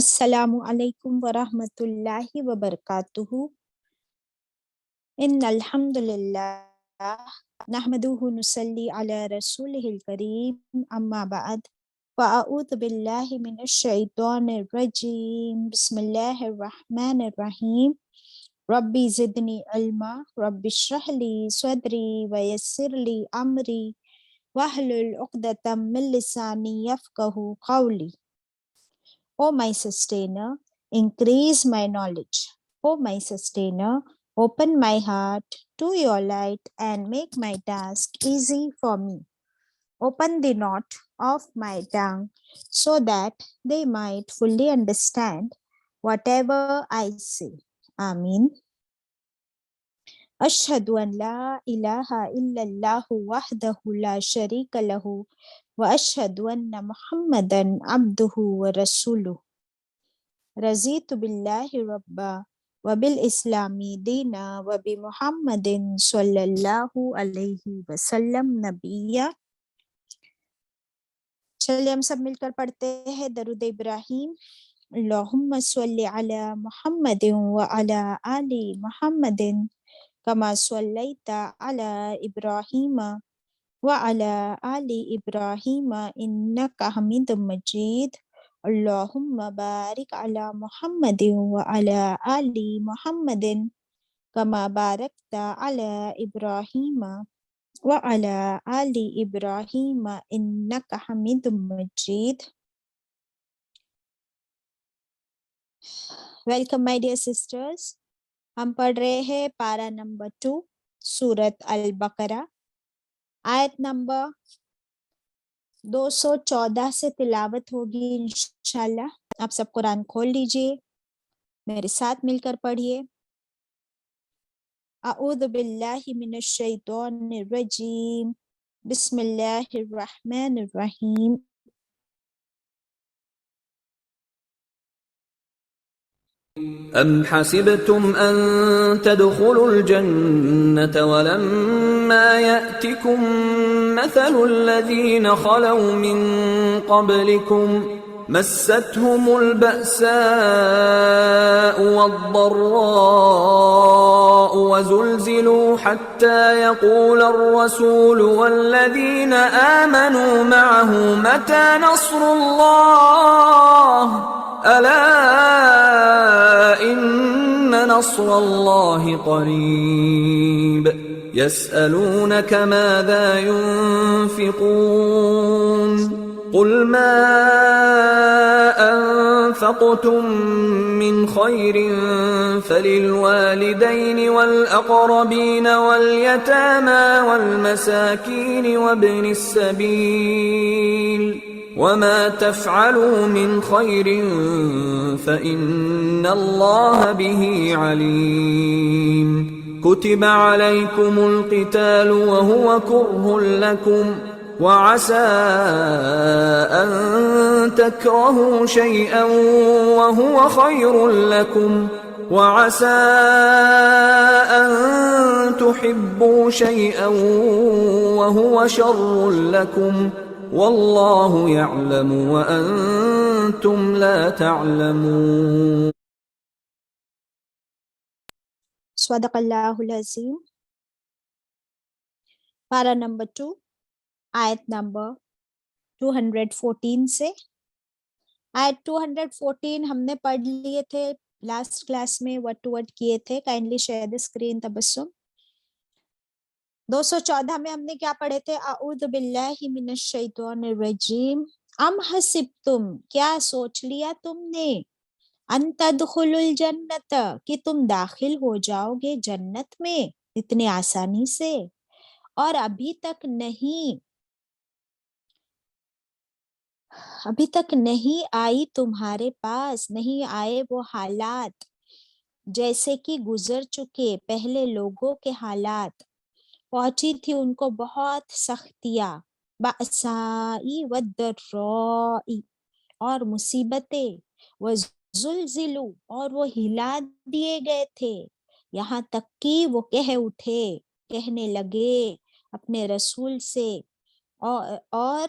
السلام علیکم ورحمۃ اللہ وبرکاتہ۔ ان الحمد للہ نحمدہ نصلی علی رسولہ الکریم، اما بعد فاعوذ باللہ من الشیطان الرجیم، بسم اللہ الرحمن الرحیم۔ ربی زدنی علما، رب اشرح لی صدری ویسر لی امری واحلل عقدۃ من لسانی یفقہوا قولی۔ O my sustainer, increase my knowledge. O my sustainer, open my heart to your light and make my task easy for me. Open the knot of my tongue so that they might fully understand whatever I say. Amin. Ashhadu an la ilaha illallah wahdahu la sharika lahu wa ashhadu anna Muhammadan abduhu wa rasuluh. رضیت باللہ ربا وبالاسلامی دینا وبمحمد صلی اللہ علیہ وسلم نبیہ۔ چلیے ہم سب مل کر پڑھتے ہیں درود ابراہیم۔ اللہم صلی علی محمد وعلی آل محمد کما صلیت علی ابراہیم وعلی آل ابراہیم انک حمید مجید۔ اللہم بارک علی محمد وعلی آل محمد کما بارکت علی ابراہیم وعلی آل ابراہیم انک حمید مجید۔ ویلکم مائی ڈیئر سسٹرز، ہم پڑھ رہے ہیں پارہ نمبر 2 سورۃ البقرہ، آیت نمبر 214 سے تلاوت ہوگی انشاءاللہ۔ آپ سب قرآن کھول لیجئے، میرے ساتھ مل کر پڑھیے۔ اعوذ باللہ من الشیطان الرجیم، بسم اللہ الرحمن الرحیم۔ أم حسبتم أن تدخلوا الجنة ولما يأتكم مثل الذين خلوا من قبلكم مستهم البأساء والضراء وزلزلوا حتى يقول الرسول والذين آمنوا معه متى نصر الله ألا إن نصر الله قريب يسألونك ماذا ينفقون قل ما أنفقتم من خير فللوالدين والأقربين واليتامى والمساكين وابن السبيل وما تفعلوا من خير فإن الله به عليم كتب عليكم القتال وهو كره لكم وعسى أن تكرهوا شيئا وهو خير لكم وعسى أن تحبوا شيئا وهو شر لكم والله يعلم وأنتم لا تعلمون۔ صدق اللہ العظیم۔ پارہ نمبر 2 آیت نمبر 214 سے۔ آیت 214 ہم نے پڑھ لیے تھے لاسٹ کلاس میں، ورڈ ٹو ورڈ کیے تھے۔ کائنڈلی شیئر دی اسکرین تبسم۔ 214 میں ہم نے کیا پڑھے تھے؟ اعوذ باللہ من الشیطان الرجیم، ام حسبتم، کیا سوچ لیا تم نے، ان تدخلوا الجنت، کہ تم داخل ہو جاؤ گے جنت میں اتنے آسانی سے، اور ابھی تک نہیں آئی تمہارے پاس، نہیں آئے وہ حالات جیسے کہ گزر چکے پہلے لوگوں کے حالات، پہنچی تھی ان کو بہت سختیاں، بأسائی والضرائی، اور مصیبتیں، وزلزلوا، اور وہ ہلا دیے گئے تھے، یہاں تک کہ وہ کہنے لگے اپنے رسول سے، اور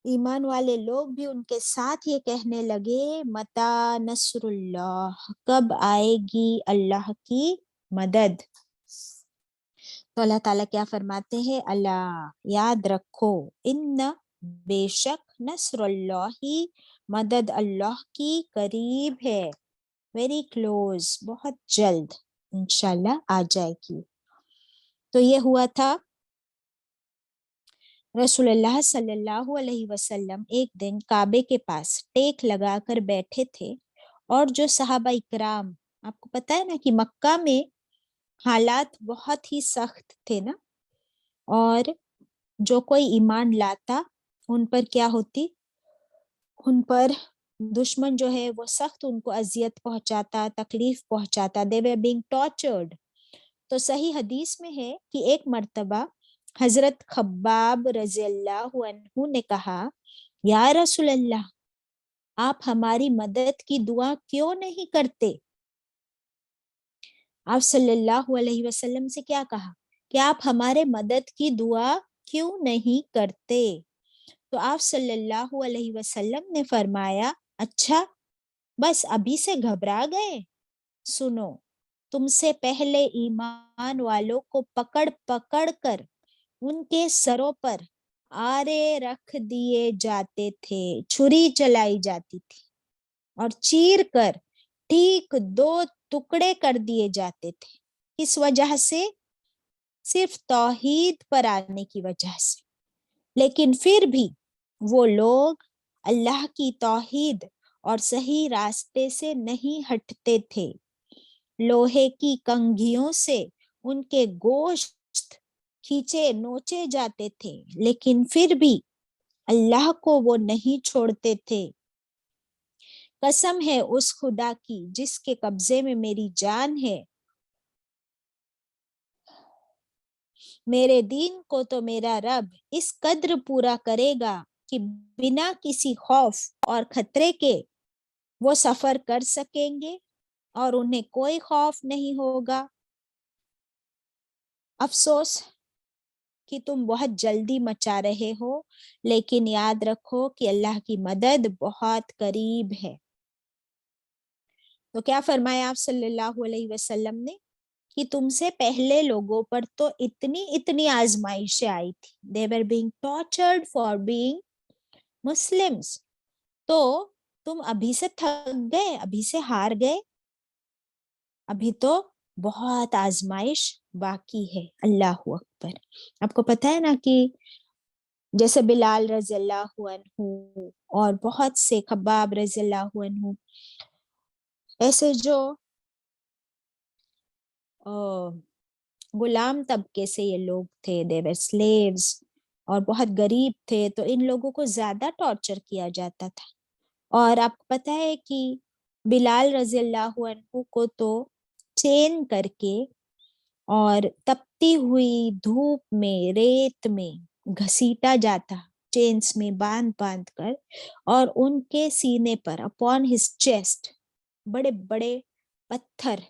ایمان والے لوگ بھی ان کے ساتھ یہ کہنے لگے متا نصر اللہ، کب آئے گی اللہ کی مدد. تو اللہ تعالیٰ کیا فرماتے ہیں؟ اللہ، یاد رکھو، ان بے شک نصر اللہ، مدد اللہ کی قریب ہے، ویری کلوز، بہت جلد انشاءاللہ آ جائے گی. تو یہ ہوا تھا. رسول اللہ صلی اللہ علیہ وسلم ایک دن کعبے کے پاس ٹیک لگا کر بیٹھے تھے، اور جو صحابہ اکرام، آپ کو پتہ ہے نا کہ مکہ میں حالات بہت ہی سخت تھے نا، اور جو کوئی ایمان لاتا ان پر کیا ہوتی؟ ان پر دشمن جو ہے وہ سخت ان کو اذیت پہنچاتا، تکلیف پہنچاتا. they were being tortured. تو صحیح حدیث میں ہے کہ ایک مرتبہ حضرت خباب رضی اللہ عنہ نے کہا، یا رسول اللہ، آپ ہماری مدد کی دعا کیوں نہیں کرتے؟ آپ صلی اللہ علیہ وسلم سے کیا کہا کہ آپ ہمارے مدد کی دعا کیوں نہیں کرتے؟ تو آپ صلی اللہ علیہ وسلم نے فرمایا، اچھا بس ابھی سے گھبرا گئے؟ سنو، تم سے پہلے ایمان والوں کو پکڑ پکڑ کر ان کے سروں پر آرے رکھ دیے جاتے تھے، چھری چلائی جاتی تھی، اور چیر کر ٹھیک 2 ٹکڑے کر دیے جاتے تھے. اس وجہ سے، صرف توحید پر آنے کی وجہ سے. لیکن پھر بھی وہ لوگ اللہ کی توحید اور صحیح راستے سے نہیں ہٹتے تھے. لوہے کی کنگھیوں سے ان کے گوشت کھینچے نوچے جاتے تھے، لیکن پھر بھی اللہ کو وہ نہیں چھوڑتے تھے. قسم ہے اس خدا کی جس کے قبضے میں میری جان ہے، میرے دین کو تو میرا رب اس قدر پورا کرے گا کہ بنا کسی خوف اور خطرے کے وہ سفر کر سکیں گے، اور انہیں کوئی خوف نہیں ہوگا. افسوس کہ تم بہت جلدی مچا رہے ہو، لیکن یاد رکھو کہ اللہ کی مدد بہت قریب ہے. تو کیا فرمایا آپ صلی اللہ علیہ وسلم نے کہ تم سے پہلے لوگوں پر تو اتنی آزمائشیں آئی تھی. they were being tortured for being Muslims. تو تم ابھی سے تھک گئے، ابھی سے ہار گئے؟ ابھی تو بہت آزمائش باقی ہے. اللہ اکبر. آپ کو پتہ ہے نا کہ جیسے بلال رضی اللہ عنہ اور بہت سے خباب رضی اللہ عنہ، ایسے جو غلام طبقے سے یہ لوگ تھے، they were slaves، اور بہت غریب تھے، تو ان لوگوں کو زیادہ ٹارچر کیا جاتا تھا. اور آپ کو پتہ ہے کہ بلال رضی اللہ عنہ کو تو چین کر کے اور تپتی ہوئی دھوپ میں، ریت میں گھسیٹا جاتا، چینز میں باندھ باندھ کر، اور ان کے سینے پر اپون ہز چیسٹ بڑے بڑے پتھر،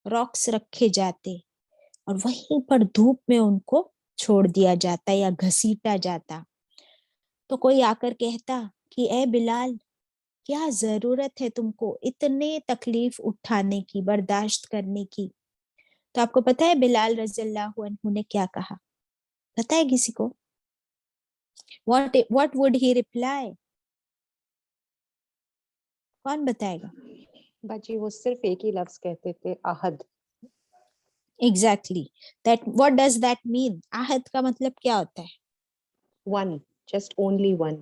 راکس رکھے جاتے، اور وہیں پر دھوپ میں ان کو چھوڑ دیا جاتا یا گھسیٹا جاتا. تو کوئی آ کر کہتا کہ اے بلال، کیا ضرورت ہے تم کو اتنے تکلیف اٹھانے کی، برداشت کرنے کی؟ تو آپ کو پتہ ہے بلال رضی اللہ عنہ نے کیا کہا؟ پتہ ہے کسی کو؟ what would he reply؟ کون بتائے گا؟ باجی وہ صرف ایک ہی لفظ کہتے تھے، عہد. Exactly. What does that mean؟ عہد کا مطلب کیا ہوتا ہے؟ One, just only one.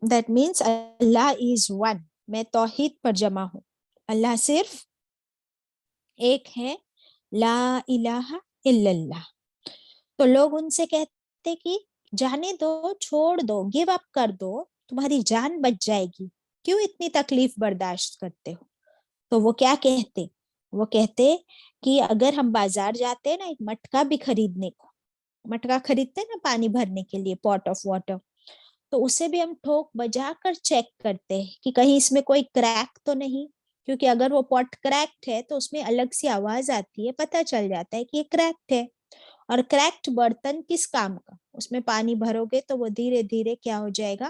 That means Allah is one. میں توحید پر جمع ہوں، اللہ صرف ایک ہے، لا الہ الا اللہ. تو لوگ ان سے کہتے کہ جانے دو، چھوڑ دو، گیو اپ کر دو، تمہاری جان بچ جائے گی، کیوں اتنی تکلیف برداشت کرتے ہو؟ تو وہ کیا کہتے؟ وہ کہتے کہ اگر ہم بازار جاتے ہیں نا ایک مٹکا بھی خریدنے کو، مٹکا خریدتے ہیں نا پانی بھرنے کے لیے، پاٹ آف واٹر، تو اسے بھی ہم ٹھوک بجا کر چیک کرتے ہیں کہ کہیں اس میں کوئی کریک تو نہیں، کیونکہ اگر وہ پاٹ کریکٹ ہے تو اس میں الگ سی آواز آتی ہے، پتہ چل جاتا ہے کہ یہ کریکٹ ہے. اور کریکٹ برتن کس کام کا؟ اس میں پانی بھرو گے تو وہ دھیرے دھیرے کیا ہو جائے گا؟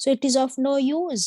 So it is of no use.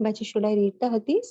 Bachi, should I read the hadith?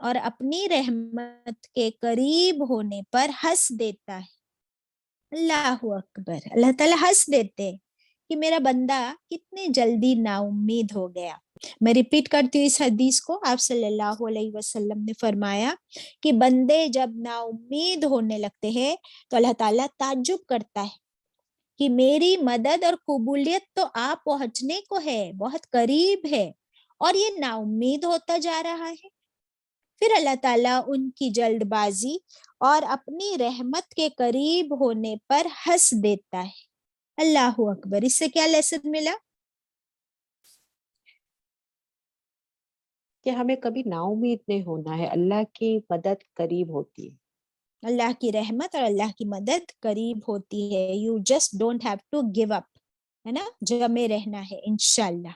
اور اپنی رحمت کے قریب ہونے پر ہنس دیتا ہے. اللہ اکبر. اللہ تعالیٰ ہنس دیتے کہ میرا بندہ کتنے جلدی نا امید ہو گیا. میں ریپیٹ کرتی ہوں اس حدیث کو. آپ صلی اللہ علیہ وسلم نے فرمایا کہ بندے جب نا امید ہونے لگتے ہیں تو اللہ تعالیٰ تعجب کرتا ہے کہ میری مدد اور قبولیت تو آپ پہنچنے کو ہے، بہت قریب ہے، اور یہ نا امید ہوتا جا رہا ہے. پھر اللہ تعالیٰ ان کی جلد بازی اور اپنی رحمت کے قریب ہونے پر ہنس دیتا ہے. اللہ اکبر. اس سے کیا لیسن ملا؟ کہ ہمیں کبھی نا امید نہیں ہونا ہے، اللہ کی مدد قریب ہوتی ہے. اللہ کی رحمت اور اللہ کی مدد قریب ہوتی ہے. You just don't have to give up, ہے نا، جمے رہنا ہے انشاءاللہ.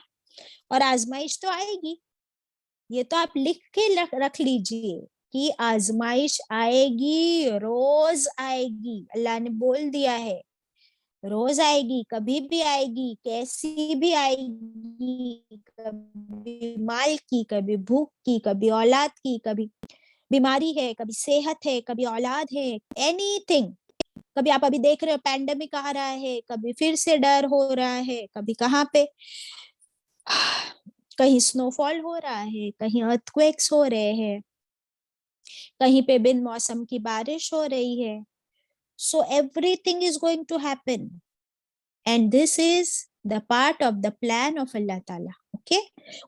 اور آزمائش تو آئے گی، یہ تو آپ لکھ کے رکھ لیجئے کہ آزمائش آئے گی، روز آئے گی. اللہ نے بول دیا ہے روز آئے گی، کبھی بھی آئے گی، کیسی بھی آئے گی، کبھی مال کی، کبھی بھوک کی، کبھی اولاد کی، کبھی بیماری ہے، کبھی صحت ہے، کبھی اولاد ہے، اینی تھنگ. کبھی آپ ابھی دیکھ رہے ہو پینڈیمک آ رہا ہے، کبھی پھر سے ڈر ہو رہا ہے، کبھی کہاں پہ کہیں سنو فال ہو رہا ہے، کہیں ارتھ کویکس ہو رہے ہیں، کہیں پہ بن موسم کی بارش ہو رہی ہے. So everything is going to happen and this is the part of the plan of اللہ تعالیٰ. اوکے،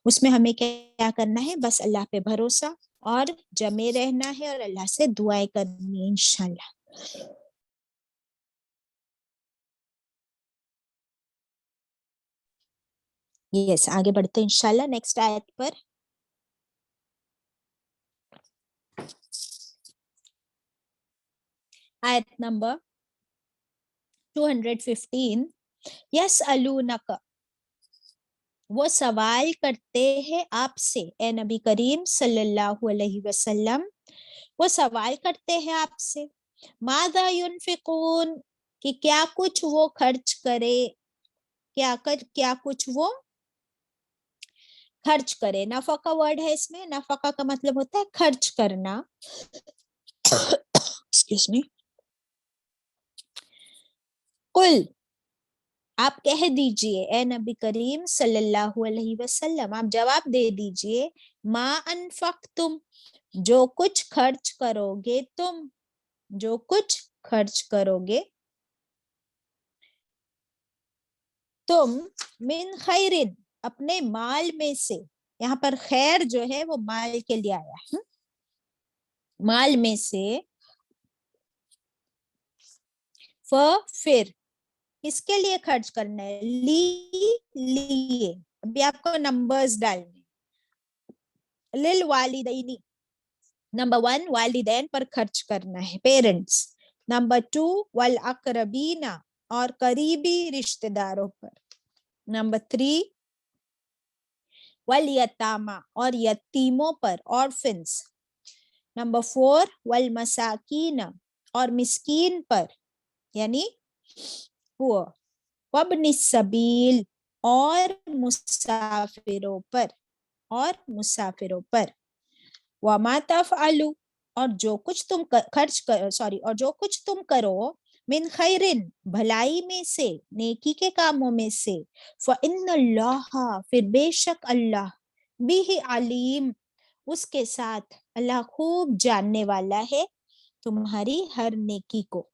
اس میں ہمیں کیا کرنا ہے؟ بس اللہ پہ بھروسہ اور جمے رہنا ہے اور اللہ سے دعائیں کرنی ہے انشاءاللہ. یس، آگے بڑھتے ہیں انشاءاللہ نیکسٹ آیت پر. آیت نمبر 215. یسألونک، وہ سوال کرتے ہیں آپ سے اے نبی کریم صلی اللہ علیہ وسلم، وہ سوال کرتے ہیں آپ سے ماذا ينفقون، کہ کیا کچھ وہ خرچ کرے، کیا کچھ وہ خرچ کرے. نفقہ ورڈ ہے اس میں. نفقہ کا مطلب ہوتا ہے خرچ کرنا. Excuse me. قل، آپ کہہ دیجئے اے نبی کریم صلی اللہ علیہ وسلم، آپ جواب دے دیجئے ما انفقتم، جو کچھ خرچ کرو گے تم، جو کچھ خرچ کرو گے تم، من خیرن، اپنے مال میں سے. یہاں پر خیر جو ہے وہ مال کے لیے آیا ہے. مال میں سے، پھر کس کے لیے خرچ کرنا ہے؟ لیے. ابھی آپ کو نمبرز ڈالنے. للوالدین، نمبر 1 والدین پر خرچ کرنا ہے، پیرنٹس. نمبر 2 والاقربین، اور قریبی رشتہ داروں پر. نمبر 3 والیتاما، اور یتیموں پر، آرفنس. نمبر 4 والمساکین، اور مسکین پر یعنی پور. وابن السبیل، اور مسافروں پر، اور مسافروں پر. وما تفعلوا، اور جو کچھ تم خرچ اور جو کچھ تم کرو من خیرن، بھلائی میں سے، نیکی کے کاموں میں سے، فإن اللہ، پھر بے شک اللہ، بھی علیم، اس کے ساتھ اللہ خوب جاننے والا ہے تمہاری ہر نیکی کو.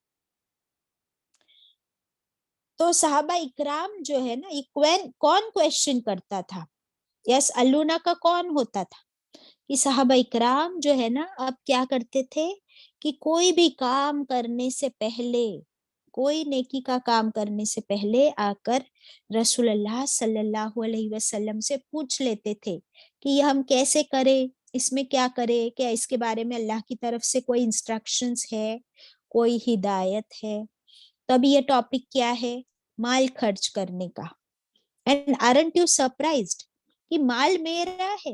تو صحابہ اکرام جو ہے نا، یہ کون کویشچن کرتا تھا؟ یس الونا کا کون ہوتا تھا؟ کہ صحابہ اکرام جو ہے نا، اب کیا کرتے تھے کہ کوئی بھی کام کرنے سے پہلے، کوئی نیکی کا کام کرنے سے پہلے آ کر رسول اللہ صلی اللہ علیہ وسلم سے پوچھ لیتے تھے کہ یہ ہم کیسے کریں، اس میں کیا کرے، کیا اس کے بارے میں اللہ کی طرف سے کوئی انسٹرکشنز ہے، کوئی ہدایت ہے. تب یہ ٹاپک کیا ہے؟ مال خرچ کرنے کا. اینڈ aren't you surprised کہ مال میرا ہے،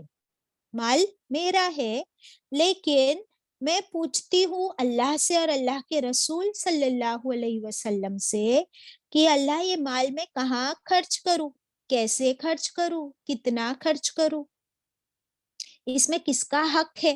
مال میرا ہے، لیکن میں پوچھتی ہوں اللہ سے اور اللہ کے رسول صلی اللہ علیہ وسلم سے کہ اللہ یہ مال میں کہاں خرچ کروں، کیسے خرچ کروں، کتنا خرچ کروں، اس میں کس کا حق ہے.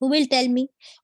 Who will tell me?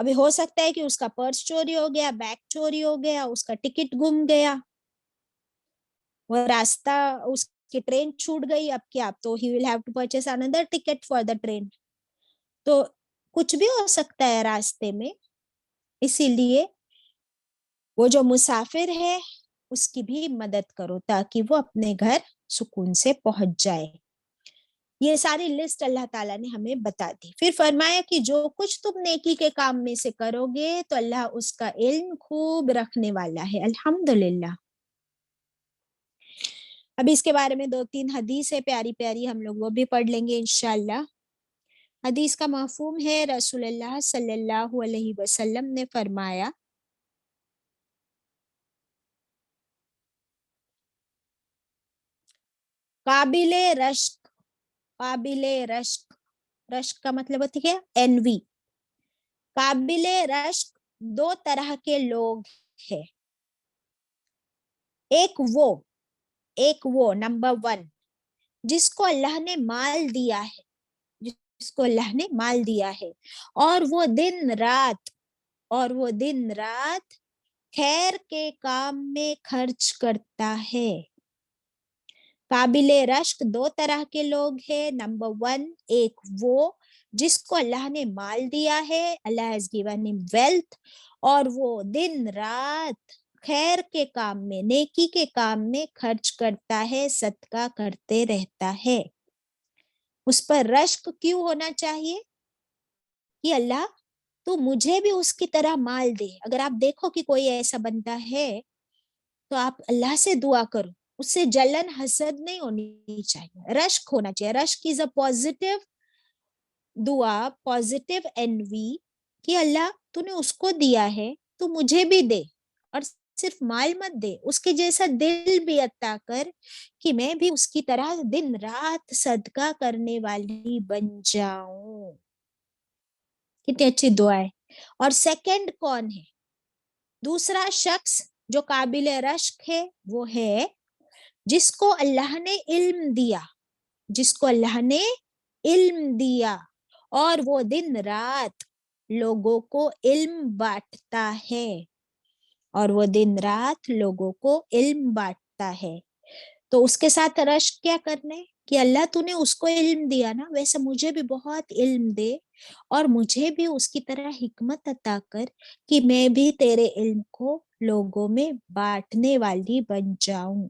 ابھی ہو سکتا ہے کہ اس کا پرس چوری ہو گیا, بیگ چوری ہو گیا, اس کا ٹکٹ گم گیا, وہ راستہ اس کی ٹرین چھوٹ گئی, اب کیا, تو he will have to purchase another ticket for the train. تو کچھ بھی ہو سکتا ہے راستے میں, اسی لیے وہ جو مسافر ہے اس کی بھی مدد کرو تاکہ وہ اپنے گھر سکون سے پہنچ جائے. یہ ساری لسٹ اللہ تعالیٰ نے ہمیں بتا دی. پھر فرمایا کہ جو کچھ تم نیکی کے کام میں سے کرو گے تو اللہ اس کا علم خوب رکھنے والا ہے. الحمدللہ. ابھی اس کے بارے میں 2-3 حدیث ہے پیاری پیاری, ہم لوگ وہ بھی پڑھ لیں گے انشاءاللہ. حدیث کا مفہوم ہے, رسول اللہ صلی اللہ علیہ وسلم نے فرمایا, قابل رشک, قابل رشک, رشک کا مطلب ہوتا ہے انوی. قابل رشک 2 طرح کے لوگ ہیں. ایک وہ نمبر 1 جس کو اللہ نے مال دیا ہے, جس کو اللہ نے مال دیا ہے اور وہ دن رات خیر کے کام میں خرچ کرتا ہے. قابل رشک 2 طرح کے لوگ ہیں. نمبر 1, ایک وہ جس کو اللہ نے مال دیا ہے, اللہ has given him wealth, اور وہ دن رات خیر کے کام میں, نیکی کے کام میں خرچ کرتا ہے, صدقہ کرتے رہتا ہے. اس پر رشک کیوں ہونا چاہیے کہ اللہ تو مجھے بھی اس کی طرح مال دے. اگر آپ دیکھو کہ کوئی ایسا بندہ ہے تو آپ اللہ سے دعا کرو, اس سے جلن حسد نہیں ہونی چاہیے, رشک ہونا چاہیے. رشک از اے پازیٹیو دعا, پازیٹیو انوی کہ اللہ تو نے اس کو دیا ہے تو مجھے بھی دے, اور صرف مال مت دے, اس کے جیسا دل بھی عطا کر کہ میں بھی اس کی طرح دن رات صدقہ کرنے والی بن جاؤں. کتنی اچھی دعا ہے. اور سیکنڈ کون ہے؟ دوسرا شخص جو قابل رشک ہے وہ ہے جس کو اللہ نے علم دیا, جس کو اللہ نے علم دیا اور وہ دن رات لوگوں کو علم بانٹتا ہے, اور وہ دن رات لوگوں کو علم بانٹتا ہے. تو اس کے ساتھ رشک کیا کرنے کہ اللہ تو نے اس کو علم دیا نا, ویسے مجھے بھی بہت علم دے اور مجھے بھی اس کی طرح حکمت عطا کر کہ میں بھی تیرے علم کو لوگوں میں بانٹنے والی بن جاؤں.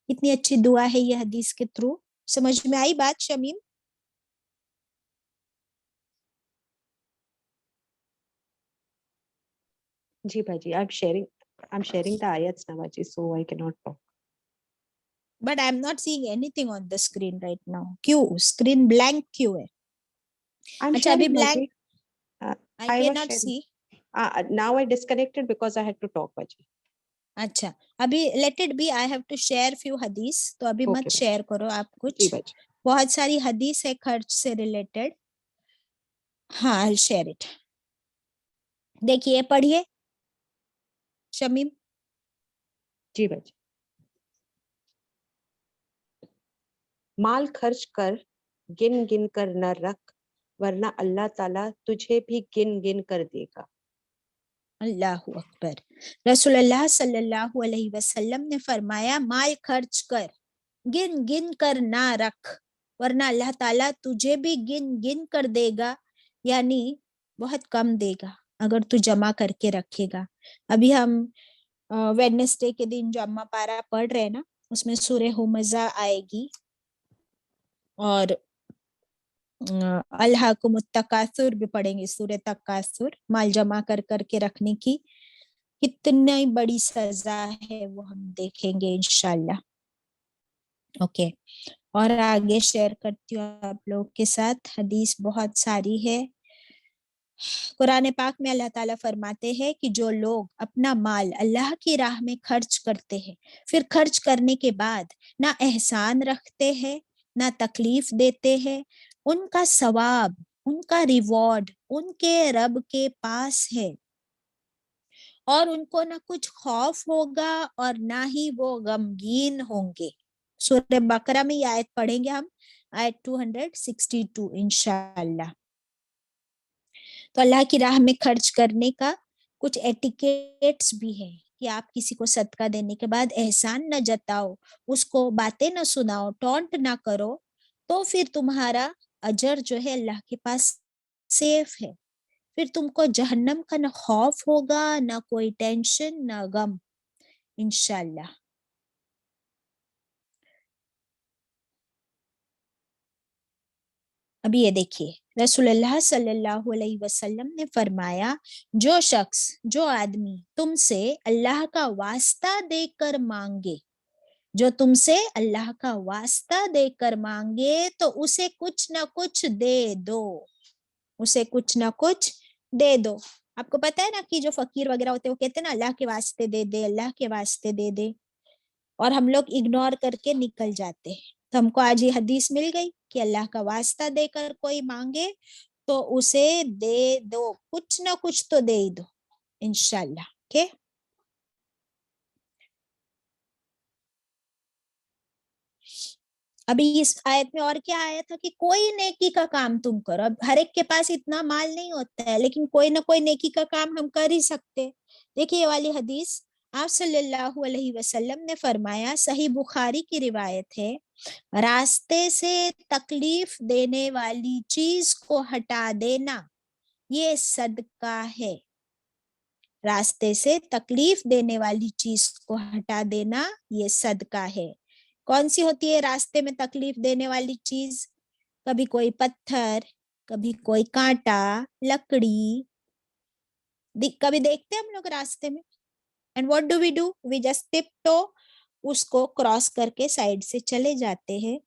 اتنی اچھی دعا ہے یہ حدیث کے تھرو. سمجھ میں آئی بات شمیم؟ جی باجی, I'm sharing the ayats now, Baji, so I cannot talk. But I'm not seeing anything on the screen right now. کیوں screen blank کیوں ہے؟ I'm اچھا ابھی sharing, blank Baji. I I was cannot sharing. see. Now I disconnected because I had to talk, Baji. اچھا ابھی let it be, I have to share few حدیث, تو ابھی Okay, مت Baji. شیئر کرو آپ جی کچھ. باجی. بہت ساری حدیث ہے خرچ سے ریلیٹڈ. ہاں I'll share it. دیکھیے پڑھیے شمیم. جی باجی. مال خرچ کر گن گن کر نہ رکھ, ورنہ اللہ تعالیٰ تجھے بھی گن گن کر دے گا. اللہ اکبر. رسول اللہ صلی اللہ علیہ وسلم نے فرمایا مال خرچ کر, گن گن کر نہ رکھ, ورنہ اللہ تعالیٰ تجھے بھی گن گن کر دے گا, یعنی بہت کم دے گا اگر تو جمع کر کے رکھے گا. ابھی ہم ویڈنسڈے کے دن جو اما پارا پڑھ رہے ہیں نا, اس میں سورہ ہمزہ آئے گی, اور الہاکم التکاثر بھی پڑھیں گے, سورہ تکاثر, مال جمع کر کر کے رکھنے کی کتنی بڑی سزا ہے وہ ہم دیکھیں گے انشاءاللہ. اوکے, اور آگے شیئر کرتی ہوں آپ لوگ کے ساتھ. حدیث بہت ساری ہے. قرآن پاک میں اللہ تعالیٰ فرماتے ہیں کہ جو لوگ اپنا مال اللہ کی راہ میں خرچ کرتے ہیں, پھر خرچ کرنے کے بعد نہ احسان رکھتے ہیں نہ تکلیف دیتے ہیں, ان کا ثواب, ان کا ریوارڈ ان کے رب کے پاس ہے, اور ان کو نہ کچھ خوف ہوگا اور نہ ہی وہ غمگین ہوں گے. سورہ بقرہ میں یہ آیت پڑھیں گے ہم, آیت 262 انشاءاللہ. تو اللہ کی راہ میں خرچ کرنے کا کچھ ایٹیکیٹس بھی ہے کہ آپ کسی کو صدقہ دینے کے بعد احسان نہ جتاؤ، اس کو باتیں نہ سناؤ، ٹونٹ نہ کرو، تو پھر تمہارا اجر جو ہے اللہ کے پاس سیف ہے، پھر تم کو جہنم کا نہ خوف ہوگا، نہ کوئی ٹینشن، نہ غم، انشاءاللہ۔ ابھی یہ دیکھیے، رسول اللہ صلی اللہ علیہ وسلم نے فرمایا، جو شخص، جو آدمی تم سے اللہ کا واسطہ دے کر مانگے، جو تم سے اللہ کا واسطہ دے کر مانگے تو اسے کچھ نہ کچھ دے دو، اسے کچھ نہ کچھ دے دو۔ آپ کو پتا ہے نا کہ جو فقیر وغیرہ ہوتے ہیں وہ کہتے ہیں نا اللہ کے واسطے دے دے، اللہ کے واسطے دے دے، اور ہم لوگ اگنور کر کے نکل جاتے ہیں۔ تو ہم کو آج یہ حدیث مل گئی کہ اللہ کا واسطہ دے کر کوئی مانگے تو اسے دے دو، کچھ نہ کچھ تو دے دو انشاءاللہ۔ اوکے، ابھی اس آیت میں اور کیا آیا تھا کہ کوئی نیکی کا کام تم کرو۔ اب ہر ایک کے پاس اتنا مال نہیں ہوتا ہے، لیکن کوئی نہ کوئی نیکی کا کام ہم کر ہی سکتے۔ دیکھیے یہ والی حدیث، آپ صلی اللہ علیہ وسلم نے فرمایا، صحیح بخاری کی روایت ہے، راستے سے تکلیف دینے والی چیز کو ہٹا دینا یہ صدقہ ہے۔ راستے سے تکلیف دینے والی چیز کو ہٹا دینا یہ صدقہ ہے۔ کون سی ہوتی ہے راستے میں تکلیف دینے والی چیز؟ کبھی کوئی پتھر، کبھی کوئی کانٹا، لکڑی، کبھی دیکھتے ہیں ہم لوگ راستے میں، and what do we do, we just tiptoe, اس کو کراس کر کے سائڈ سے چلے جاتے ہیں۔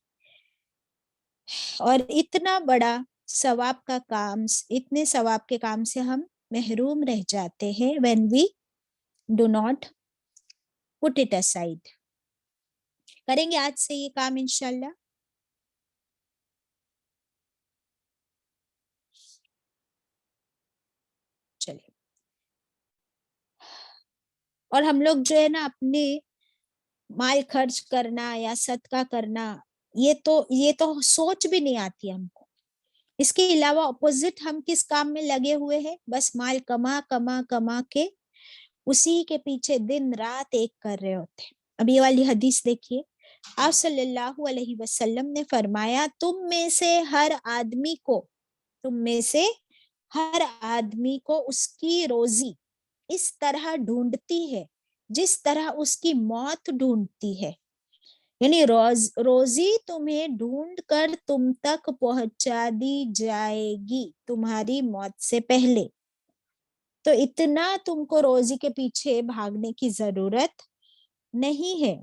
اور اتنا بڑا ثواب کا کام، اتنے ثواب کے کام سے ہم محروم رہ جاتے ہیں when we do not put it aside۔ کریں گے آج سے یہ کام انشاءاللہ۔ چلیے، اور ہم لوگ جو ہے نا اپنے مال خرچ کرنا یا صدقہ کرنا، یہ تو سوچ بھی نہیں آتی ہم کو۔ اس کے علاوہ اپوزٹ ہم کس کام میں لگے ہوئے ہیں؟ بس مال کما کما کما کے اسی کے پیچھے دن رات ایک کر رہے ہوتے ہیں۔ اب یہ والی حدیث دیکھیے، آپ صلی اللہ علیہ وسلم نے فرمایا، تم میں سے ہر آدمی کو اس کی روزی اس طرح ڈھونڈتی ہے جس طرح اس کی موت ڈھونڈتی ہے، یعنی روزی تمہیں ڈھونڈ کر تم تک پہنچا دی جائے گی تمہاری موت سے پہلے۔ تو اتنا تم کو روزی کے پیچھے بھاگنے کی ضرورت نہیں ہے۔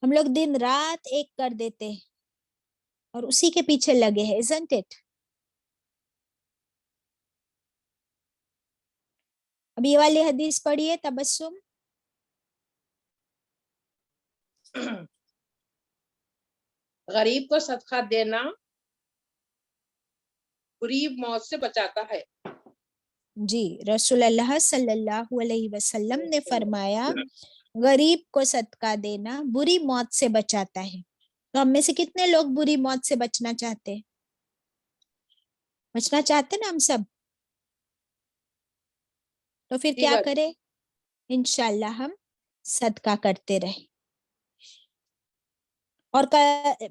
ہم لوگ دن رات ایک کر دیتے ہیں اور اسی کے پیچھے لگے ہیں، isn't it؟ اب یہ والی حدیث پڑھیے، تبسم۔ غریب کو صدقہ دینا بری موت سے بچاتا ہے۔ جی، رسول اللہ صلی اللہ علیہ وسلم نے فرمایا، غریب کو صدقہ دینا بری موت سے بچاتا ہے۔ تو ہم میں سے کتنے لوگ بری موت سے بچنا چاہتے ہیں؟ بچنا چاہتے نا ہم سب؟ تو پھر کیا کرے؟ انشاءاللہ ہم صدقہ کرتے رہے۔ اور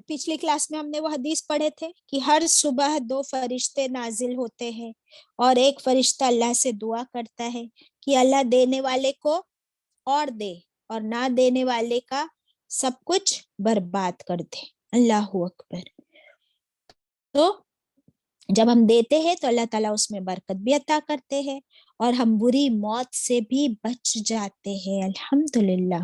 پچھلی کلاس میں ہم نے وہ حدیث پڑھے تھے کہ ہر صبح 2 فرشتے نازل ہوتے ہیں اور ایک فرشتہ اللہ سے دعا کرتا ہے کہ اللہ دینے والے کو اور دے اور نہ دینے والے کا سب کچھ برباد کر دے۔ اللہ اکبر۔ تو جب ہم دیتے ہیں تو اللہ تعالیٰ اس میں برکت بھی عطا کرتے ہیں اور ہم بری موت سے بھی بچ جاتے ہیں، الحمدللہ۔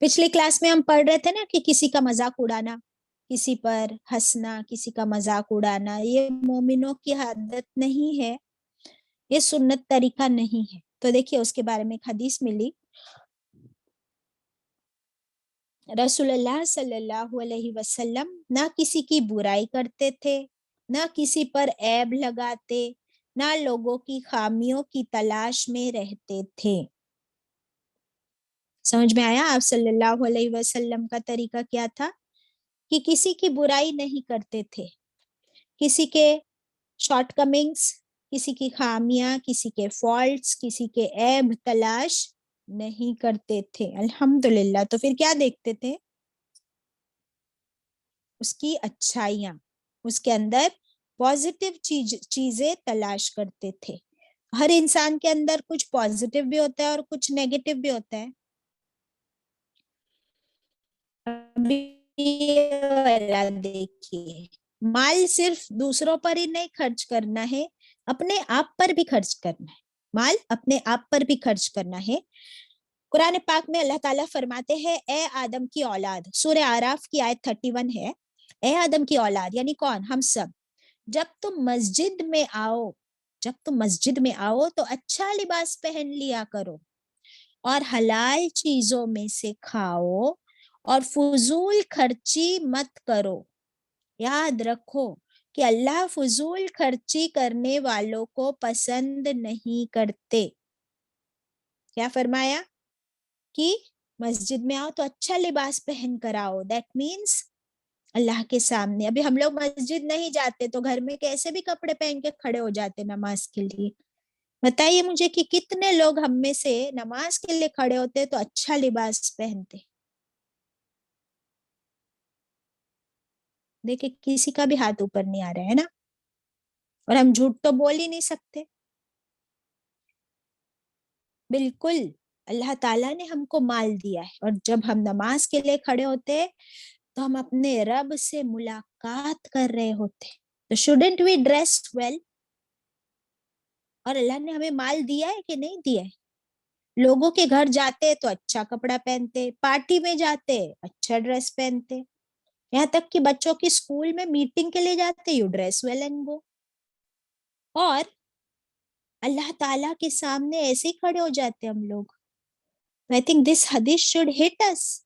پچھلی کلاس میں ہم پڑھ رہے تھے نا کہ کسی کا مذاق اڑانا، کسی پر ہنسنا، کسی کا مذاق اڑانا، یہ مومنوں کی عادت نہیں ہے، یہ سنت طریقہ نہیں ہے۔ تو دیکھیے اس کے بارے میں ایک حدیث ملی، رسول اللہ صلی اللہ علیہ وسلم نہ کسی کی برائی کرتے تھے، نہ کسی پر عیب لگاتے، نہ لوگوں کی خامیوں کی تلاش میں رہتے تھے۔ سمجھ میں آیا آپ صلی اللہ علیہ وسلم کا طریقہ کیا تھا؟ کہ کسی کی برائی نہیں کرتے تھے، کسی کے شارٹ کمنگس، کسی کی خامیاں، کسی کے فالٹس، کسی کے عیب تلاش نہیں کرتے تھے. الحمدللہ. تو پھر کیا دیکھتے تھے؟ اس کی اچھائیاں، اس کے اندر پازیٹیو چیزیں تلاش کرتے تھے. ہر انسان کے اندر کچھ پازیٹیو بھی ہوتا ہے اور کچھ نیگیٹیو بھی ہوتا ہے. دیکھیے، مال صرف دوسروں پر ہی نہیں خرچ کرنا ہے، اپنے آپ پر بھی خرچ کرنا ہے. مال اپنے آپ پر بھی خرچ کرنا ہے. قرآن پاک میں اللہ تعالیٰ فرماتے ہیں اے آدم کی اولاد، سورہ اعراف کی آیت 31 ہے، اے آدم کی اولاد یعنی کون؟ ہم سب. جب تم مسجد میں آؤ تو اچھا لباس پہن لیا کرو اور حلال چیزوں میں سے کھاؤ اور فضول خرچی مت کرو. یاد رکھو کہ اللہ فضول خرچی کرنے والوں کو پسند نہیں کرتے. کیا فرمایا؟ کہ مسجد میں آؤ تو اچھا لباس پہن کر آؤ. دیٹ مینس اللہ کے سامنے. ابھی ہم لوگ مسجد نہیں جاتے تو گھر میں کیسے بھی کپڑے پہن کے کھڑے ہو جاتے نماز کے لیے. بتائیے مجھے کہ کتنے لوگ ہم میں سے نماز کے لیے کھڑے ہوتے تو اچھا لباس پہنتے. دیکھیں کسی کا بھی ہاتھ اوپر نہیں آ رہا ہے نا، اور ہم جھوٹ تو بول ہی نہیں سکتے. بالکل اللہ تعالیٰ نے ہم کو مال دیا ہے، اور جب ہم نماز کے لیے کھڑے ہوتے تو ہم اپنے رب سے ملاقات کر رہے ہوتے. تو shouldn't we dress well؟ اور اللہ نے ہمیں مال دیا ہے کہ نہیں دیا ہے؟ لوگوں کے گھر جاتے تو اچھا کپڑا پہنتے، پارٹی میں جاتے اچھا ڈریس پہنتے، یہاں تک کہ بچوں کی اسکول میں میٹنگ کے لیے جاتے you dress well and go. اور اللہ تعالیٰ کے سامنے ایسے ہی کھڑے ہو جاتے ہم لوگ. I think this hadith should hit us.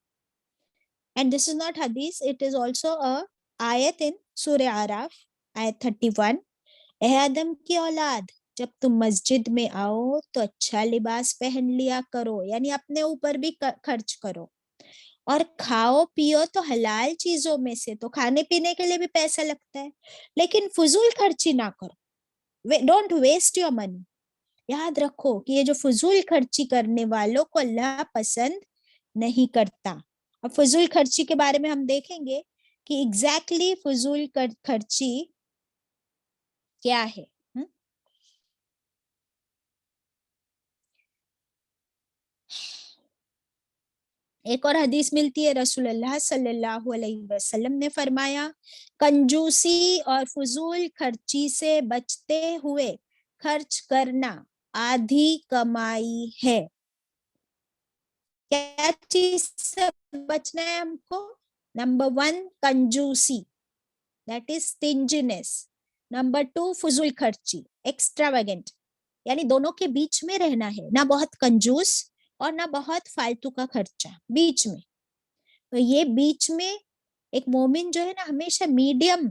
And this is not hadith, it is also a ayat in Surah Araf, ayat 31. اے آدم کی اولاد، جب تم مسجد میں آؤ تو اچھا لباس پہن لیا کرو، یعنی اپنے اوپر بھی خرچ کرو، اور کھاؤ پیو تو حلال چیزوں میں سے. تو کھانے پینے کے لیے بھی پیسہ لگتا ہے، لیکن فضول خرچی نہ کرو. Don't waste your money. یاد رکھو کہ یہ جو فضول خرچی کرنے والوں کو اللہ پسند نہیں کرتا. اب فضول خرچی کے بارے میں ہم دیکھیں گے کہ ایگزیکٹلی فضول خرچی کیا ہے. ایک اور حدیث ملتی ہے، رسول اللہ صلی اللہ علیہ وسلم نے فرمایا کنجوسی اور فضول خرچی سے بچتے ہوئے خرچ کرنا آدھی کمائی ہے. کیا چیز سے بچنا ہے ہم کو؟ نمبر 1 کنجوسی، دیٹ از stinginess. نمبر 2 فضول خرچی، ایکسٹراویگنٹ، یعنی دونوں کے بیچ میں رہنا ہے، نہ بہت کنجوس اور نہ بہت فالتو کا خرچہ، بیچ میں. تو یہ بیچ میں ایک مومن جو ہے نا ہمیشہ میڈیم،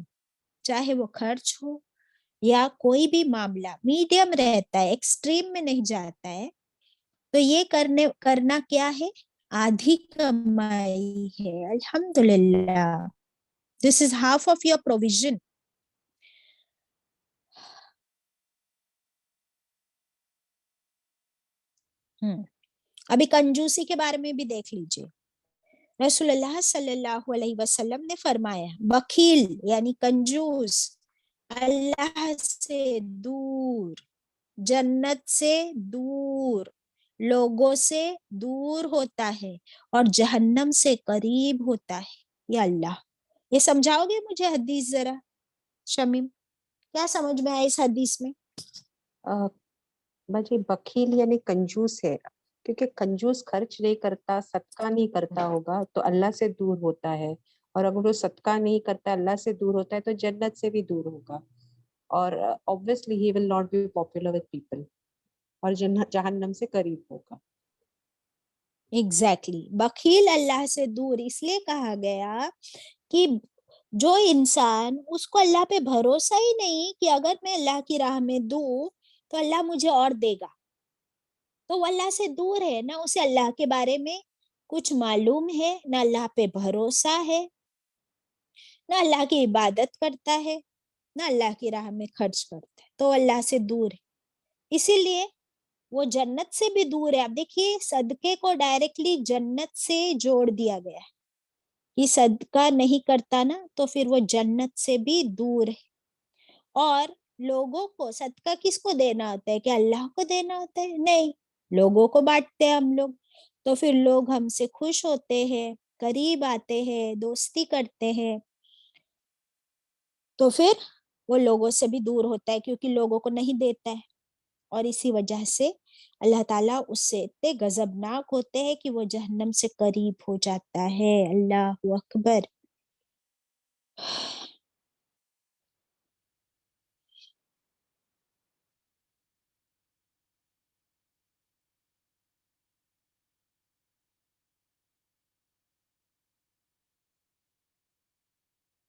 چاہے وہ خرچ ہو یا کوئی بھی معاملہ، میڈیم رہتا ہے، ایکسٹریم میں نہیں جاتا ہے. تو یہ کرنا کیا ہے؟ آدھی کمائی ہے. الحمدللہ. This is half of your provision. ابھی کنجوسی کے بارے میں بھی دیکھ لیجئے. رسول اللہ صلی اللہ علیہ وسلم نے فرمایا بخیل یعنی کنجوس اللہ سے دور، جنت سے دور، لوگوں سے دور ہوتا ہے اور جہنم سے قریب ہوتا ہے. یا اللہ، یہ سمجھاؤ گے مجھے حدیث ذرا شمیم؟ کیا سمجھ میں آئے اس حدیث میں؟ بجے بخیل یعنی کنجوس ہے، کیونکہ کنجوس خرچ نہیں کرتا، صدقہ نہیں کرتا ہوگا تو اللہ سے دور ہوتا ہے، اور اگر وہ صدقہ نہیں کرتا اللہ سے دور ہوتا ہے تو جنت سے بھی دور ہوگا، اور obviously he will not be popular with people، اور جہنم سے قریب ہوگا. ایگزیکٹلی. بخیل اللہ سے دور اس لیے کہا گیا کہ جو انسان، اس کو اللہ پہ بھروسہ ہی نہیں کہ اگر میں اللہ کی راہ میں دوں تو اللہ مجھے اور دے گا، تو وہ اللہ سے دور ہے، نہ اسے اللہ کے بارے میں کچھ معلوم ہے، نہ اللہ پہ بھروسہ ہے، نہ اللہ کی عبادت کرتا ہے، نہ اللہ کی راہ میں خرچ کرتا ہے، تو اللہ سے دور ہے، اسی لیے وہ جنت سے بھی دور ہے۔ اب دیکھیے صدقے کو ڈائریکٹلی جنت سے جوڑ دیا گیا ہے، یہ صدقہ نہیں کرتا نا تو پھر وہ جنت سے بھی دور ہے۔ اور لوگوں کو صدقہ کس کو دینا ہوتا ہے؟ کہ اللہ کو دینا ہوتا ہے؟ نہیں، لوگوں کو بانٹتے ہیں ہم لوگ، تو پھر لوگ ہم سے خوش ہوتے ہیں، قریب آتے ہیں، دوستی کرتے ہیں، تو پھر وہ لوگوں سے بھی دور ہوتا ہے کیونکہ لوگوں کو نہیں دیتا ہے، اور اسی وجہ سے اللہ تعالیٰ اس سے اتنے غضبناک ہوتے ہیں کہ وہ جہنم سے قریب ہو جاتا ہے۔ اللہ اکبر۔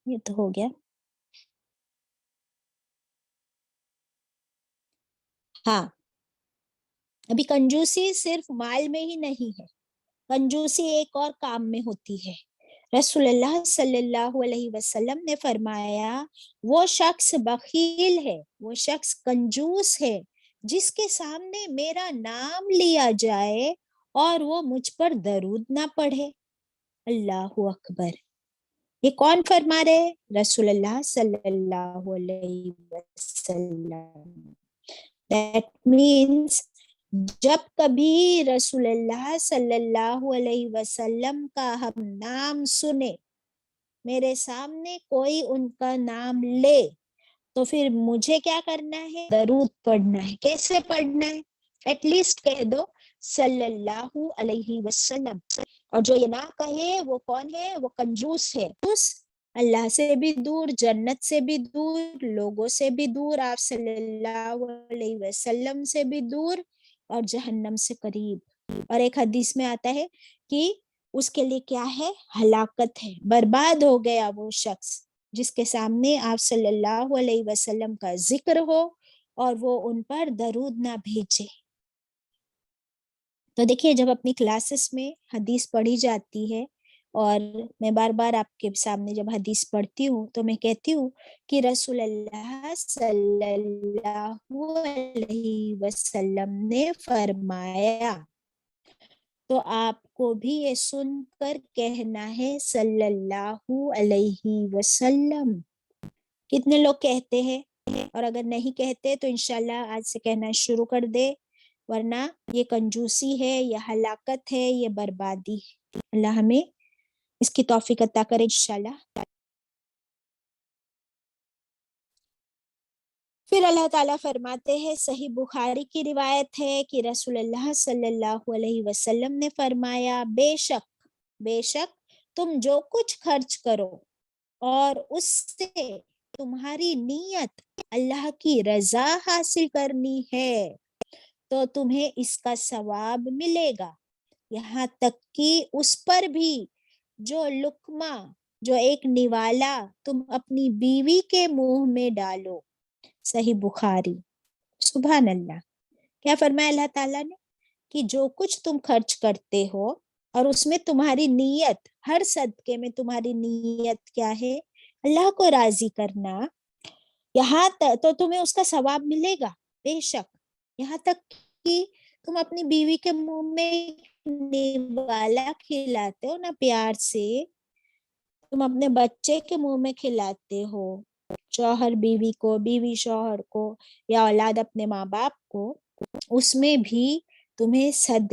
یہ تو ہو گیا۔ ہاں، ابھی کنجوسی صرف مال میں ہی نہیں ہے، کنجوسی ایک اور کام میں ہوتی ہے۔ رسول اللہ صلی اللہ علیہ وسلم نے فرمایا وہ شخص بخیل ہے، وہ شخص کنجوس ہے جس کے سامنے میرا نام لیا جائے اور وہ مجھ پر درود نہ پڑھے۔ اللہ اکبر۔ یہ کون فرما رہے؟ رسول اللہ صلی اللہ علیہ وسلم۔ That means جب کبھی رسول اللہ صلی اللہ علیہ وسلم کا ہم نام سنے، میرے سامنے کوئی ان کا نام لے، تو پھر مجھے کیا کرنا ہے؟ درود پڑھنا ہے۔ کیسے پڑھنا ہے؟ ایٹ لیسٹ کہہ دو صلی اللہ علیہ وسلم۔ اور جو یہ نہ کہے وہ کون ہے؟ وہ کنجوس ہے، اللہ سے بھی دور، جنت سے بھی دور، لوگوں سے بھی دور، آپ صلی اللہ علیہ وسلم سے بھی دور، اور جہنم سے قریب۔ اور ایک حدیث میں آتا ہے کہ اس کے لیے کیا ہے؟ ہلاکت ہے، برباد ہو گیا وہ شخص جس کے سامنے آپ صلی اللہ علیہ وسلم کا ذکر ہو اور وہ ان پر درود نہ بھیجے۔ تو دیکھیے جب اپنی کلاسز میں حدیث پڑھی جاتی ہے، اور میں بار بار آپ کے سامنے جب حدیث پڑھتی ہوں تو میں کہتی ہوں کہ رسول اللہ صلی اللہ علیہ وسلم نے فرمایا، تو آپ کو بھی یہ سن کر کہنا ہے صلی اللہ علیہ وسلم۔ کتنے لوگ کہتے ہیں؟ اور اگر نہیں کہتے تو انشاءاللہ آج سے کہنا شروع کر دے، ورنہ یہ کنجوسی ہے، یہ ہلاکت ہے، یہ بربادی ہے۔ اللہ ہمیں اس کی توفیق عطا کرے انشاءاللہ۔ پھر اللہ تعالیٰ فرماتے ہیں، صحیح بخاری کی روایت ہے کہ رسول اللہ صلی اللہ علیہ وسلم نے فرمایا، بے شک تم جو کچھ خرچ کرو اور اس سے تمہاری نیت اللہ کی رضا حاصل کرنی ہے تو تمہیں اس کا ثواب ملے گا، یہاں تک کہ اس پر بھی جو لقمہ، جو ایک نوالا تم اپنی بیوی کے منہ میں ڈالو۔ صحیح بخاری۔ سبحان اللہ۔ کیا فرمایا اللہ تعالیٰ نے؟ کہ جو کچھ تم خرچ کرتے ہو اور اس میں تمہاری نیت، ہر صدقے میں تمہاری نیت کیا ہے؟ اللہ کو راضی کرنا، یہاں تو تمہیں اس کا ثواب ملے گا بے شک، یہاں تک کہ تم اپنی بیوی کے منہ میں نوالا کھلاتے ہو نا پیار سے، تم اپنے بچے کے منہ میں کھلاتے ہو، شوہر بیوی کو، بیوی شوہر کو، یا اولاد اپنے ماں باپ کو، اس میں بھی تمہیں صدقے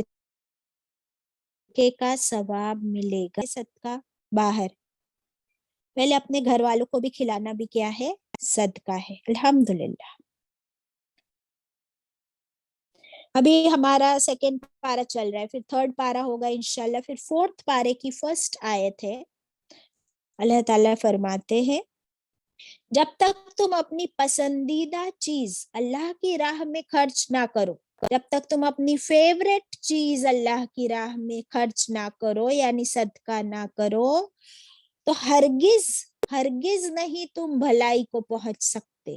کا ثواب ملے گا۔ صدقہ باہر، پہلے اپنے گھر والوں کو بھی کھلانا بھی کیا ہے؟ صدقہ ہے۔ الحمدللہ۔ ابھی ہمارا سیکنڈ پارہ چل رہا ہے، پھر تھرڈ پارہ ہوگا انشاءاللہ، پھر فورتھ پارے کی فرسٹ آیت ہے۔ اللہ تعالیٰ فرماتے ہیں، جب تک تم اپنی پسندیدہ چیز اللہ کی راہ میں خرچ نہ کرو، جب تک تم اپنی فیوریٹ چیز اللہ کی راہ میں خرچ نہ کرو، یعنی صدقہ نہ کرو، تو ہرگز نہیں تم بھلائی کو پہنچ سکتے،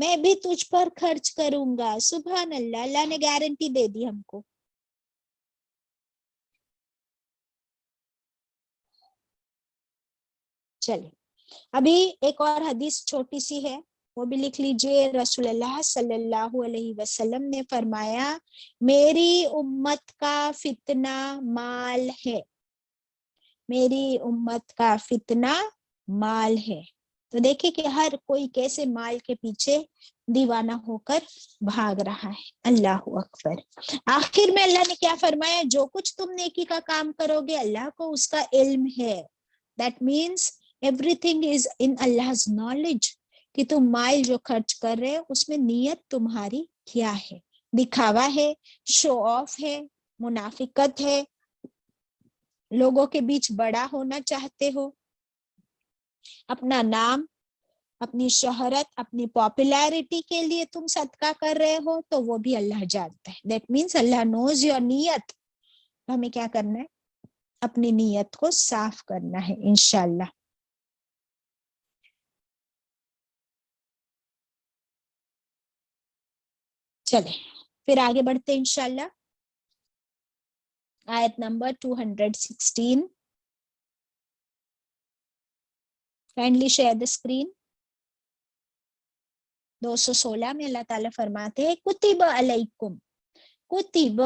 میں بھی تجھ پر خرچ کروں گا. سبحان اللہ, اللہ نے گارنٹی دے دی ہم کو. چلے ابھی ایک اور حدیث چھوٹی سی ہے, وہ بھی لکھ لیجئے. رسول اللہ صلی اللہ علیہ وسلم نے فرمایا میری امت کا فتنہ مال ہے. میری امت کا فتنہ مال ہے. تو دیکھیں کہ ہر کوئی کیسے مال کے پیچھے دیوانہ ہو کر بھاگ رہا ہے. اللہ اکبر. آخر میں اللہ نے کیا فرمایا, جو کچھ تم نیکی کا کام کرو گے اللہ کو اس کا علم ہے. That means everything is in Allah's knowledge. کہ تم مال جو خرچ کر رہے ہو اس میں نیت تمہاری کیا ہے. دکھاوا ہے, شو آف ہے, منافقت ہے, لوگوں کے بیچ بڑا ہونا چاہتے ہو, اپنا نام, اپنی شہرت, اپنی پاپولیرٹی کے لیے تم صدقہ کر رہے ہو, تو وہ بھی اللہ جانتا ہے. دیٹ مینس اللہ نوز یور نیت. ہمیں کیا کرنا ہے, اپنی نیت کو صاف کرنا ہے انشاءاللہ. چلیں پھر آگے بڑھتے ہیں انشاءاللہ. آیت number 216. Kindly share the screen. 216 میں اللہ تعالیٰ فرماتے ہیں کتب علیکم. کتب,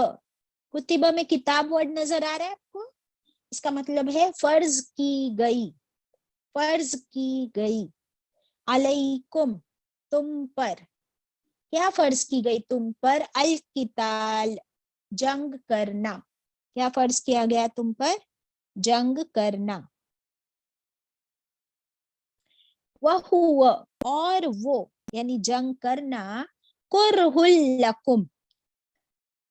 کتب میں کتاب ورڈ نظر آ رہا ہے آپ کو, اس کا مطلب ہے فرض کی گئی, فرض کی گئی. علیکم تم پر, کیا فرض کی گئی تم پر, القتال جنگ کرنا. کیا فرض کیا گیا تم پر, جنگ کرنا. وَهُوَ اور وہ یعنی جنگ کرنا, کرہ لکم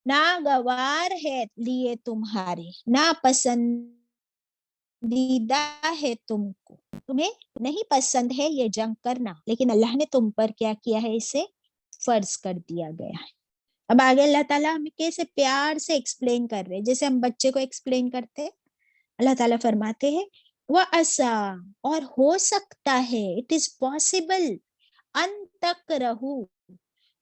ناگوار ہے لیے تمہارے, ناپسندیدہ ہے تم کو, تمہیں نہیں پسند ہے یہ جنگ کرنا, لیکن اللہ نے تم پر کیا کیا ہے, اسے فرض کر دیا گیا ہے. اب آگے اللہ تعالیٰ ہمیں کیسے پیار سے ایکسپلین کر رہے ہیں, جیسے ہم بچے کو ایکسپلین کرتے. اللہ تعالیٰ فرماتے ہیں وَأَسَا اور ہو سکتا ہے, اٹ از پاسبل, ان تکرہو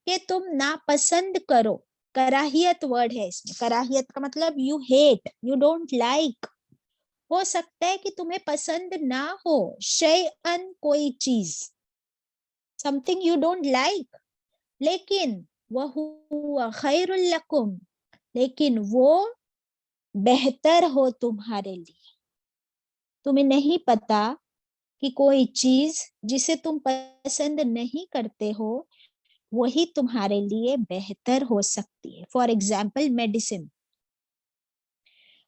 کہ تم ناپسند کرو. کراہیت ورڈ ہے اس میں, کراہیت کا مطلب you hate, you don't like. ہو سکتا ہے کہ تمہیں پسند نہ ہو, شیئن کوئی چیز, some thing you don't like, لیکن وَهُوَ خَيْرٌ لَكُمْ لیکن وہ بہتر ہو تمہارے لیے. تمہیں نہیں پتا کہ کوئی چیز جسے تم پسند نہیں کرتے ہو وہی تمہارے لیے بہتر ہو سکتی ہے. For example medicine.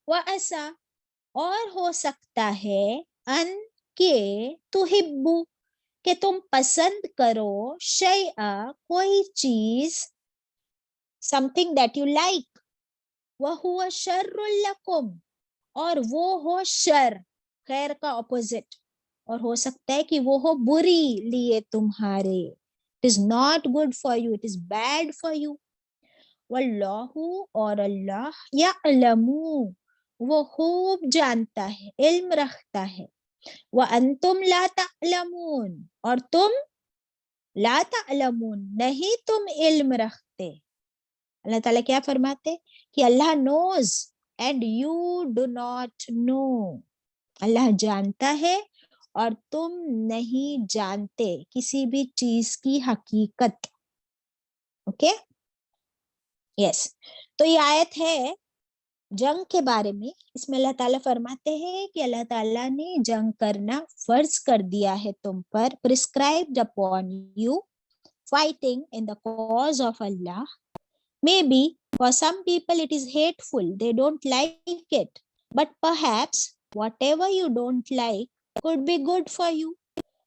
وَأَسَا اور ہو سکتا ہے, ان کے تحبو کہ تم پسند کرو, شیئا کوئی چیز, some thing that you like, وَهُوَ شَرٌّ لَكُمْ اور وہ ہو شر, خیر کا اپوزٹ, اور ہو سکتا ہے کہ وہ ہو بری لیے تمہارے. It is not good for you, it is bad for you. واللہ اور اللہ یعلم وہ خوب جانتا ہے, علم رکھتا ہے. وَأَنْتُمْ لَا تَعْلَمُونَ اور تم لا تعلمون نہیں تم علم رکھتے. اللہ تعالیٰ کیا فرماتے کہ اللہ knows and you do not know. اللہ جانتا ہے اور تم نہیں جانتے کسی بھی چیز کی حقیقت. Okay yes. تو یہ آیت ہے جنگ کے بارے میں. اس میں اللہ تعالیٰ فرماتے ہیں کہ اللہ تعالیٰ نے جنگ کرنا فرض کر دیا ہے تم پر, prescribed upon you, fighting in the cause of Allah. Maybe for some people it is hateful, they don't like it, but perhaps whatever you don't like could be good for you,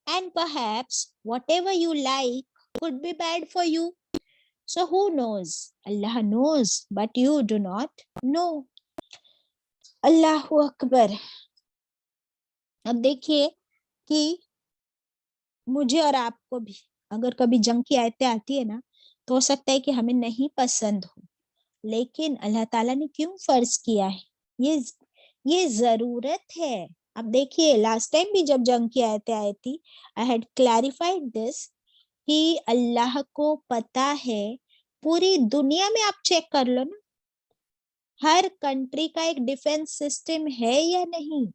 and perhaps whatever you like could be bad for you. So who knows? Allah knows, but you do not know. اللہ اکبر. اب دیکھیے کہ مجھے اور آپ کو بھی اگر کبھی جنگ کی آیتیں آتی ہے نا, تو ہو سکتا ہے کہ ہمیں نہیں پسند ہو, لیکن اللہ تعالیٰ نے کیوں فرض کیا ہے, یہ ضرورت ہے. اب دیکھیے لاسٹ ٹائم بھی جب جنگ کی آیتیں آئی تھی, I had clarified this کہ اللہ کو پتا ہے. پوری دنیا میں آپ چیک کر لو نا, ہر کنٹری کا ایک ڈیفنس سسٹم ہے یا نہیں,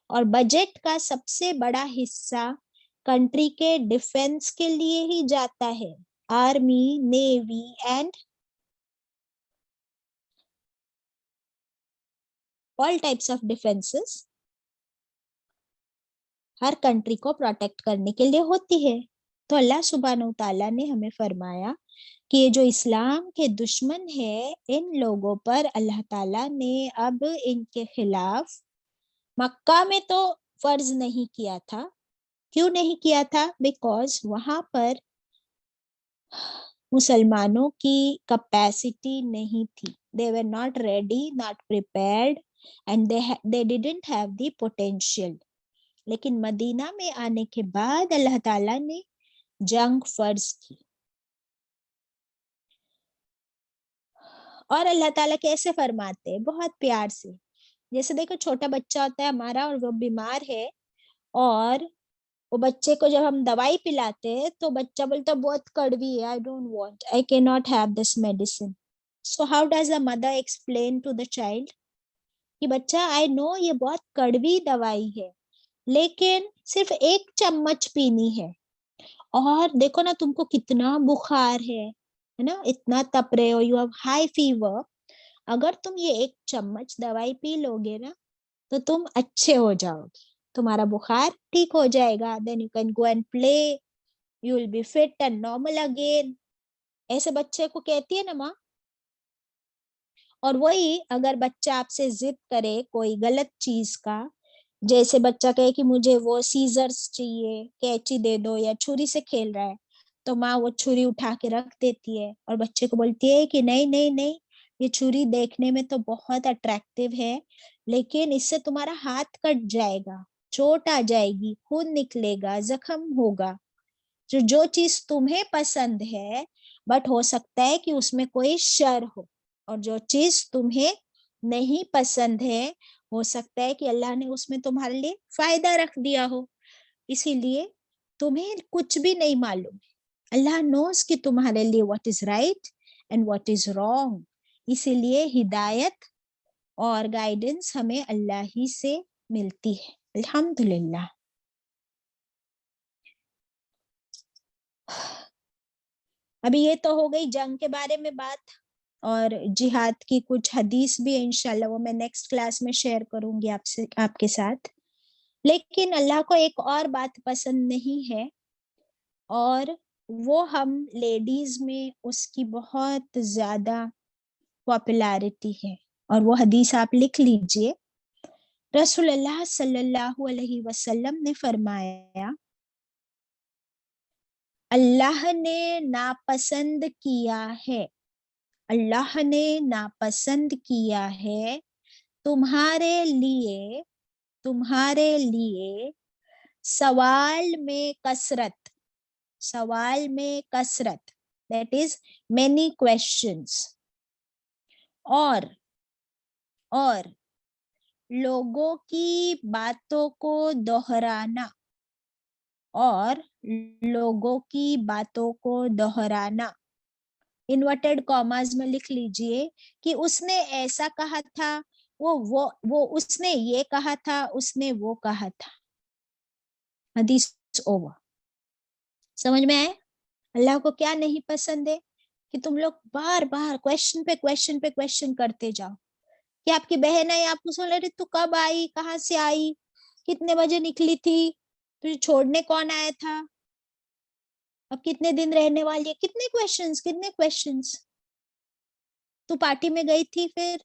اور بجٹ کا سب سے بڑا حصہ کنٹری کے ڈیفنس کے لیے ہی جاتا ہے. Army, navy and all types of defenses Hare country کو پروٹیکٹ کرنے کے لیے ہوتی ہے. تو اللہ سبحانہ وتعالیٰ نے ہمیں فرمایا کہ یہ جو اسلام کے دشمن ہے, ان لوگوں پر اللہ تعالیٰ نے اب ان کے خلاف مکہ میں تو فرض نہیں کیا تھا. کیوں نہیں کیا تھا؟ بیکاز وہاں پر مسلمانوں کی کیپیسٹی نہیں تھی. They were not ready, not prepared, and they didn't have the potential. لیکن مدینہ میں آنے کے بعد اللہ تعالیٰ نے جنگ فرض کی. اور اللہ تعالیٰ کیسے فرماتے ہیں؟ بہت پیار سے. جیسے دیکھو چھوٹا بچہ ہوتا ہے ہمارا اور وہ بیمار ہے, اور وہ بچے کو جب ہم دوائی پلاتے ہیں تو بچہ بولتا بہت کڑوی ہے, I don't want, I cannot have this medicine. So how does a mother explain to the child کہ بچہ I know یہ بہت کڑوی دوائی ہے لیکن صرف 1 چمچ پینی ہے, اور دیکھو نا تم کو کتنا بخار ہے نا, اتنا تپ رہے ہو, you have high fever. اگر تم یہ 1 چمچ دوائی پی لو گے نا تو تم اچھے ہو جاؤ گے, تمہارا بخار ٹھیک ہو جائے گا. then you can go and play, you will be fit and normal again. ایسے بچے کو کہتی ہے نا ماں. اور وہی اگر بچہ آپ سے ضد کرے کوئی غلط چیز کا, جیسے بچہ کہے کہ مجھے وہ سیزرز چاہیے, کینچی دے دو, یا چھری سے کھیل رہا ہے تو ماں وہ چھری اٹھا کے رکھ دیتی ہے اور بچے کو بولتی ہے کہ نہیں نہیں نہیں, یہ چھری دیکھنے میں تو بہت اٹریکٹیو ہے لیکن اس سے تمہارا ہاتھ کٹ جائے گا, چوٹ آ جائے گی, خون نکلے گا, زخم ہوگا. جو چیز تمہیں پسند ہے بٹ ہو سکتا ہے کہ اس میں کوئی شر ہو, اور جو چیز تمہیں نہیں پسند ہے ہو سکتا ہے کہ اللہ نے اس میں تمہارے لیے فائدہ رکھ دیا ہو. اسی لیے تمہیں کچھ بھی نہیں معلوم, اللہ نوز کہ تمہارے لیے what is right and what is wrong. اسی لیے ہدایت اور گائیڈنس ہمیں اللہ ہی سے ملتی ہے. الحمدللہ. ابھی یہ تو ہو گئی جنگ کے بارے میں بات, اور جہاد کی کچھ حدیث بھی انشاءاللہ وہ میں نیکسٹ کلاس میں شیئر کروں گی آپ کے ساتھ. لیکن اللہ کو ایک اور بات پسند نہیں ہے, اور وہ ہم لیڈیز میں اس کی بہت زیادہ پاپولیرٹی ہے, اور وہ حدیث آپ لکھ لیجئے. رسول اللہ صلی اللہ علیہ وسلم نے فرمایا, اللہ نے ناپسند کیا ہے, اللہ نے ناپسند کیا ہے تمہارے لیے سوال میں کثرت, سوال میں کثرت, that is many questions, اور لوگوں کی باتوں کو دہرانا, اور لوگوں کی باتوں کو دہرانا. انورٹیڈ کاماز میں لکھ لیجئے کہ اس نے ایسا کہا تھا, وہ اس نے یہ کہا تھا, اس نے وہ کہا تھا. حدیث اوور. سمجھ میں آئے؟ اللہ کو کیا نہیں پسند ہے کہ تم لوگ بار بار کویشچن پہ کویشچن پہ کویشچن کرتے جاؤ. کہ آپ کی بہن ہے, آپ کو سن رہے تو کب آئی, کہاں سے آئی, کتنے بجے نکلی تھی, تجھے چھوڑنے کون آیا تھا, اب کتنے دن رہنے والی ہے, کتنے کویشچنز. تو پارٹی میں گئی تھی, پھر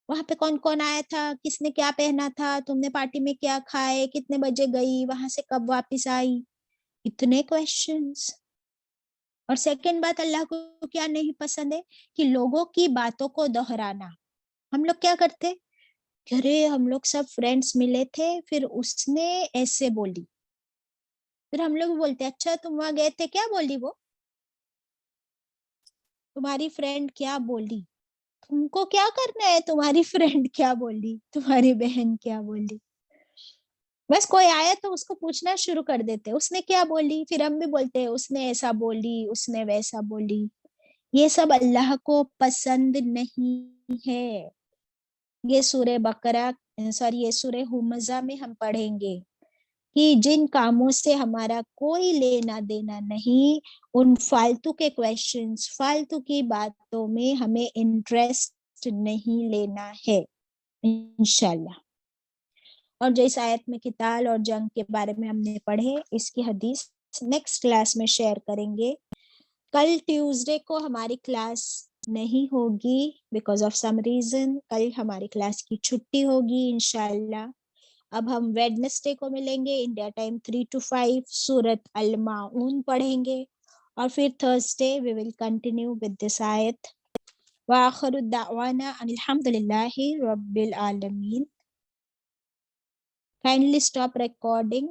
وہاں پہ کون کون آیا تھا, کس نے کیا پہنا تھا, تم نے پارٹی میں کیا کھائے, کتنے بجے گئی, وہاں سے کب واپس آئی, اتنے کویشچنز. اور سیکنڈ بات, اللہ کو کیا نہیں پسند ہے کہ لوگوں کی باتوں کو دہرانا. ہم لوگ کیا کرتے, ارے ہم لوگ سب فرینڈس ملے تھے, پھر اس نے ایسے بولی, پھر ہم لوگ بولتے اچھا تم وہاں گئے تھے, کیا بولی وہ تمہاری فرینڈ, کیا بولی, تم کو کیا کرنا ہے تمہاری فرینڈ کیا بولی, تمہاری بہن کیا بولی. بس کوئی آیا تو اس کو پوچھنا شروع کر دیتے, اس نے کیا بولی, پھر ہم بھی بولتے ہیں اس نے ایسا بولی, اس نے ویسا بولی. یہ سب اللہ کو پسند نہیں ہے. یہ سورہ بقرہ یہ سورہ ہمزہ میں ہم پڑھیں گے کہ جن کاموں سے ہمارا کوئی لینا دینا نہیں, ان فالتو کے کویسچنز, فالتو کی باتوں میں ہمیں انٹرسٹ نہیں لینا ہے انشاءاللہ. اور جو اس آیت میں قتال اور جنگ کے بارے میں ہم نے پڑھے, اس کی حدیث نیکسٹ کلاس میں شیئر کریں گے. کل ٹیوزڈے کو ہماری کلاس نہیں ہوگی بیکاز آف سم ریزن. کل ہماری کلاس کی چھٹی ہوگی انشاءاللہ. اب ہم ویڈنسڈے کو ملیں گے انڈیا ٹائم 3 to 5, سورۃ الماعون پڑھیں گے, اور پھر Thursday we will continue with this آیت. وآخر الدعوانا ان الحمد للہ رب العالمین. Kindly stop recording.